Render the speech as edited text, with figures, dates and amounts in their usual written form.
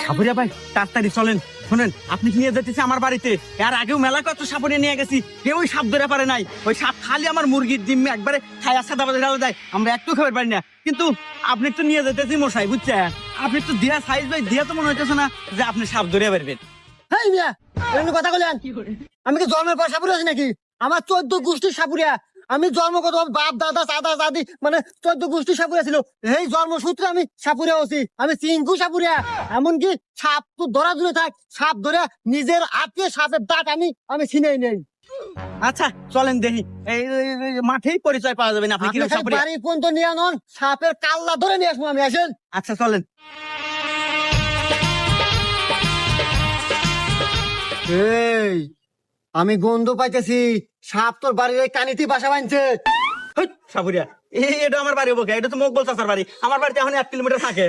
সাপুরিয়া ভাই তাড়াতাড়ি চলেন। শোনেন, আপনি নিয়ে যেতেছে আমার বাড়িতে, এর আগেও মেলা কত সাপুরিয়া নিয়ে গেছি, কেউ ওই সাপ ধরে পারে নাই। ওই সাপ খালি আমার মুরগির ডিম একবারে খায়া সাদা বাজে ঢালে দেয়, আমরা একটু খাবার পারি না। কিন্তু আপনি তো নিয়ে যেতেছি মশাই, বুঝছেন? আপনি তো দিয়া সাইজ ভাই দিয়া তো মনে হইতেছে না যে আপনি সাপ ধরে পারবেন। হেই মিয়া, এরকম কথা বলেন? আমি কি জন্মের পর সাপুরে আছি নাকি? আমার 14 গোষ্ঠীর সাপুরিয়া। আমি জন্মগত বাপ দাদা দাদা দাদি মানে 14 গোষ্ঠীর সাপুরিয়া ছিল। এই জন্মসূত্রে আমি সাপুরিয়া আছি। আমি চিঙ্কু সাপুরিয়া। এমনকি সাপ তো ধরা দূরে থাক, সাপ ধরে নিজের হাতে সাপের দাঁত আমি ছিনেই নেই। আচ্ছা চলেন দেখি, এই মাঠেই পরিচয় পাওয়া যাবে না আপনি আপনি কিরকম খালি সাপুরিয়া। বাড়ি পর্যন্ত নিয়ে নন, সাপের কাল্লা ধরে নিয়ে আসবো আমি। আসেন। আচ্ছা চলেন। এই আমি গন্ধ পাইতেছি, সাপ তোর বাড়ির এই কানিতে বাসা বাঁধছে। হেই, সাপুরিয়া, এটা আমার বাড়ি বকে, এটা তো মকবল চাচার বাড়ি। আমার বাড়িতে এখন 1 কিলোমিটার থাকে।